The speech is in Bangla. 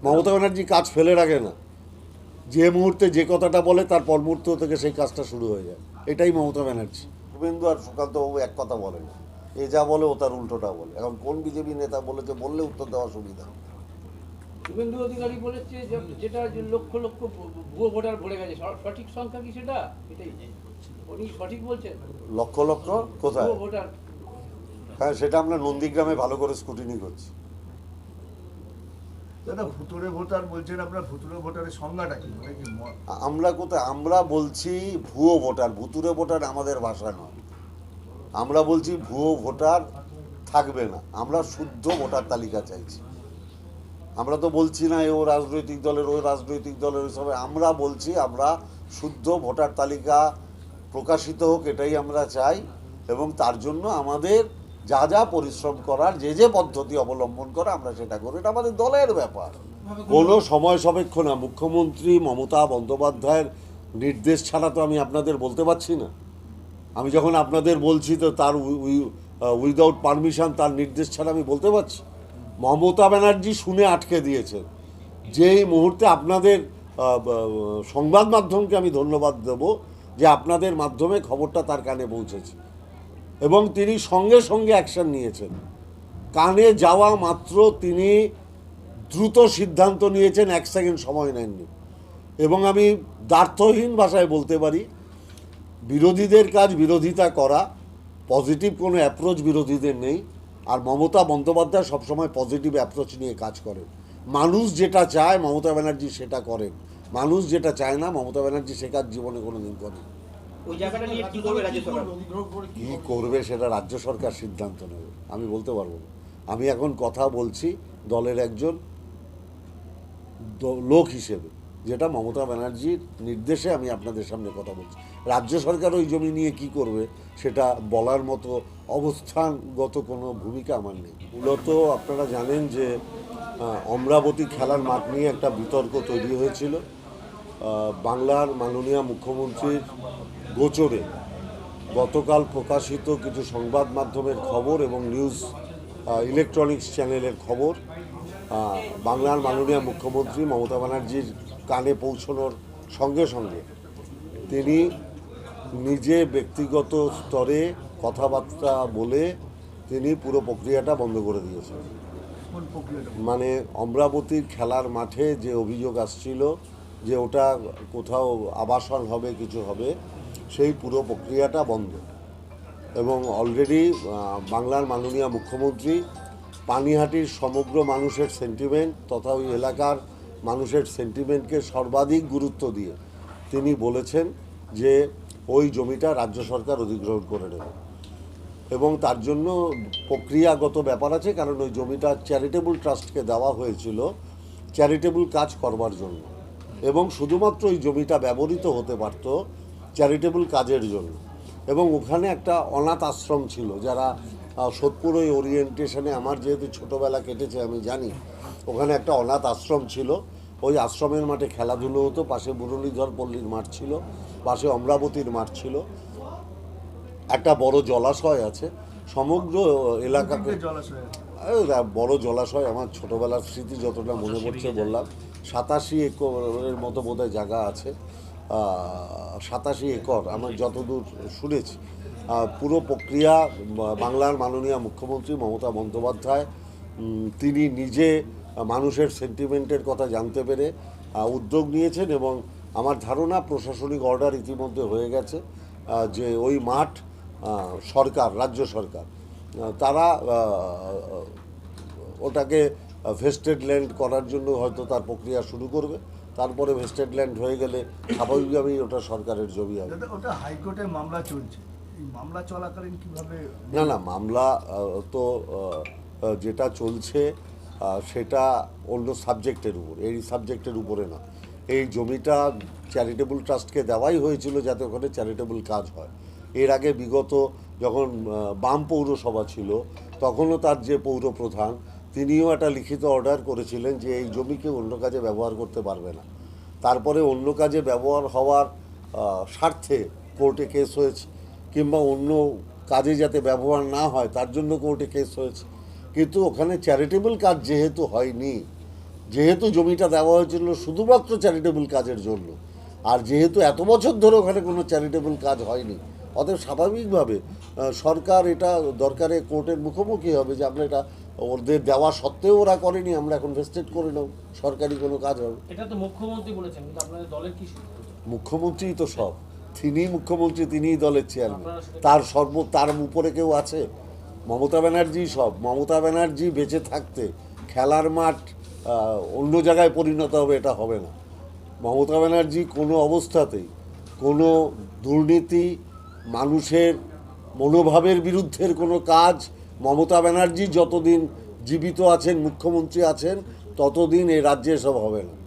মমতা ব্যানার্জি কাজ ফেলে রাখে না, যে মুহূর্তে যে কথাটা বলে তার পর মুহূর্ত থেকে সেই কাজটা শুরু হয়ে যায়। এটাই মমতা ব্যানার্জি। শুভেন্দু আর সুকান্তবাবু এক কথা বলে না, এ যা বলে ও তার উল্টোটা বলে। এখন কোন বিজেপি নেতা বলেছে বললে উত্তর দেওয়া সুবিধা। শুভেন্দু অধিকারী বলেছে যেটা যে লক্ষ লক্ষ ভুয়ো ভোটার ভরে গেছে, সঠিক সংখ্যা কি সেটা? এটাই উনি সঠিক বলছেন। লক্ষ লক্ষ কোথায়? ভুয়ো ভোটার। হ্যাঁ, সেটা আমরা নন্দীগ্রামে ভালো করে স্কুটিনি করছি। দাদা ভুতুড়ে ভোটার বলছেন, আপনার ভুতুড়ে ভোটারের সংজ্ঞাটা কি? মানে কি আমরা কোথায়? আমরা বলছি ভুয়ো ভোটার। ভুতুড়ে ভোটার আমাদের ভাষা নয়। আমরা বলছি ভুয়ো ভোটার থাকবে না, আমরা শুদ্ধ ভোটার তালিকা চাইছি। আমরা তো বলছি না ও রাজনৈতিক দলের, ওই রাজনৈতিক দলের, হিসাবে আমরা বলছি আমরা শুদ্ধ ভোটার তালিকা প্রকাশিত হোক, এটাই আমরা চাই। এবং তার জন্য আমাদের যা যা পরিশ্রম করার, যে যে পদ্ধতি অবলম্বন করা, আমরা সেটা করি। এটা আমাদের দলের ব্যাপার, কোনো সময় সাপেক্ষ না। মুখ্যমন্ত্রী মমতা বন্দ্যোপাধ্যায়ের নির্দেশ ছাড়া তো আমি আপনাদের বলতে পারছি না। আমি যখন আপনাদের বলছি তো তার উইদাউট পারমিশন, তার নির্দেশ ছাড়া আমি বলতে পারছি? মমতা ব্যানার্জি শুনে আটকে দিয়েছেন। যেই মুহূর্তে আপনাদের সংবাদ মাধ্যমকে আমি ধন্যবাদ দেব যে আপনাদের মাধ্যমে খবরটা তার কানে পৌঁছেছে এবং তিনি সঙ্গে সঙ্গে অ্যাকশন নিয়েছেন। কানে যাওয়া মাত্র তিনি দ্রুত সিদ্ধান্ত নিয়েছেন, 1 সেকেন্ড সময় নেননি। এবং আমি দ্ব্যর্থহীন ভাষায় বলতে পারি, বিরোধীদের কাজ বিরোধিতা করা, পজিটিভ কোনো অ্যাপ্রোচ বিরোধীদের নেই। আর মমতা বন্দ্যোপাধ্যায় সবসময় পজিটিভ অ্যাপ্রোচ নিয়ে কাজ করেন। মানুষ যেটা চায় মমতা ব্যানার্জি সেটা করেন, মানুষ যেটা চায় না মমতা ব্যানার্জি সে কাজ জীবনে কোনো দিন করেন। ওই জায়গাটা নিয়ে কি করবে রাজ্য সরকার? কী করবে সেটা রাজ্য সরকার সিদ্ধান্ত নেবে, আমি বলতে পারবো না। আমি এখন কথা বলছি দলের একজন লোক হিসেবে, যেটা মমতা ব্যানার্জির নির্দেশে আমি আপনাদের সামনে কথা বলছি। রাজ্য সরকার ওই জমি নিয়ে কি করবে সেটা বলার মতো অবস্থানগত কোনো ভূমিকা আমার নেই। মূলত আপনারা জানেন যে অমরাবতী খেলার মাঠ নিয়ে একটা বিতর্ক তৈরি হয়েছিল। বাংলার মাননীয় মুখ্যমন্ত্রীর গোচরে গতকাল প্রকাশিত কিছু সংবাদ মাধ্যমের খবর এবং নিউজ ইলেকট্রনিক্স চ্যানেলের খবর বাংলার মাননীয় মুখ্যমন্ত্রী মমতা ব্যানার্জির কানে পৌঁছানোর সঙ্গে সঙ্গে তিনি নিজে ব্যক্তিগত স্তরে কথাবার্তা বলে তিনি পুরো প্রক্রিয়াটা বন্ধ করে দিয়েছেন। কোন প্রক্রিয়াটা? মানে অমরাবতীর খেলার মাঠে যে অভিযোগ আসছিল যে ওটা কোথাও আবাসন হবে, কিছু হবে, সেই পুরো প্রক্রিয়াটা বন্ধ। এবং অলরেডি বাংলার মাননীয় মুখ্যমন্ত্রী পানিহাটির সমগ্র মানুষের সেন্টিমেন্ট তথা ওই এলাকার মানুষের সেন্টিমেন্টকে সর্বাধিক গুরুত্ব দিয়ে তিনি বলেছেন যে ওই জমিটা রাজ্য সরকার অধিগ্রহণ করে নেবে। এবং তার জন্য প্রক্রিয়াগত ব্যাপার আছে, কারণ ওই জমিটা চ্যারিটেবল ট্রাস্টকে দেওয়া হয়েছিল চ্যারিটেবল কাজ করবার জন্য, এবং শুধুমাত্র ওই জমিটা ব্যবহৃত হতে পারত চ্যারিটেবল কাজের জন্য। এবং ওখানে একটা অনাথ আশ্রম ছিল, যারা সোদপুর ওই ওরিয়েন্টেশনে আমার যেহেতু ছোটোবেলা কেটেছে আমি জানি, ওখানে একটা অনাথ আশ্রম ছিল। ওই আশ্রমের মাঠে খেলাধুলো হতো, পাশে মুরলীধর পল্লীর মাঠ ছিল, পাশে অমরাবতীর মাঠ ছিল, একটা বড় জলাশয় আছে। সমগ্র এলাকাকে জলাশয় বড় জলাশয়, আমার ছোটোবেলার স্মৃতি যতটা মনে পড়ছে বললাম, 87 একরের মতো বোধহয় জায়গা আছে। 87 একর আমার যতদূর শুনেছি। পুরো প্রক্রিয়া বাংলার মাননীয় মুখ্যমন্ত্রী মমতা বন্দ্যোপাধ্যায় তিনি নিজে মানুষের সেন্টিমেন্টের কথা জানতে পেরে উদ্যোগ নিয়েছেন। এবং আমার ধারণা প্রশাসনিক অর্ডার ইতিমধ্যে হয়ে গেছে যে ওই মাঠ সরকার, রাজ্য সরকার তারা ওটাকে ভেস্টেড ল্যান্ড করার জন্য হয়তো তার প্রক্রিয়া শুরু করবে। তারপরে ভেস্টেড ল্যান্ড হয়ে গেলে স্বাভাবিকভাবেই ওটা সরকারের জমি হবে। দাদা ওটা হাইকোর্টে মামলা চলছে, এই মামলা চলাকালীন কিভাবে? না, মামলা তো যেটা চলছে সেটা অন্য সাবজেক্টের উপর, এই সাবজেক্টের উপরে না। এই জমিটা চ্যারিটেবল ট্রাস্টকে দেওয়াই হয়েছিল যাতে ওখানে চ্যারিটেবল কাজ হয়। এর আগে বিগত যখন বাম পৌরসভা ছিল তখনও তার যে পৌরপ্রধান তিনিও একটা লিখিত অর্ডার করেছিলেন যে এই জমিকে অন্য কাজে ব্যবহার করতে পারবে না। তারপরে অন্য কাজে ব্যবহার হওয়ার স্বার্থে কোর্টে কেস হয়েছে, কিংবা অন্য কাজে যাতে ব্যবহার না হয় তার জন্য কোর্টে কেস হয়েছে। কিন্তু ওখানে চ্যারিটেবল কাজ যেহেতু হয়নি, যেহেতু জমিটা দেওয়া হয়েছিল শুধুমাত্র চ্যারিটেবল কাজের জন্য, আর যেহেতু এত বছর ধরে ওখানে কোনো চ্যারিটেবল কাজ হয়নি, অতএব স্বাভাবিকভাবে সরকার এটা দরকারে কোর্টের মুখোমুখি হবে যে আমরা এটা ওদের দেওয়া সত্ত্বেও ওরা করেনি, আমরা এখন ভেস্টেড করে নেব, সরকারি কোনো কাজ হবে। এটা তো মুখ্যমন্ত্রী বলেছেন, কিন্তু আপনাদের দলের কি সিদ্ধান্ত? মুখ্যমন্ত্রীই তো সব, তিনিই মুখ্যমন্ত্রী, তিনিই দলের চেয়ারম্যান, আপনারা সেটা- তার উপরে কেউ আছে? মমতা ব্যানার্জি সব। মমতা ব্যানার্জি বেঁচে থাকতে খেলার মাঠ অন্য জায়গায় পরিণত হবে, এটা হবে না। মমতা ব্যানার্জি কোনো অবস্থাতেই কোনো দুর্নীতি, মানুষের মনোভাবের বিরুদ্ধের কোনো কাজ, মমতা ব্যানার্জি যতদিন জীবিত আছেন, মুখ্যমন্ত্রী আছেন, ততদিন এই রাজ্যে এসব হবে না।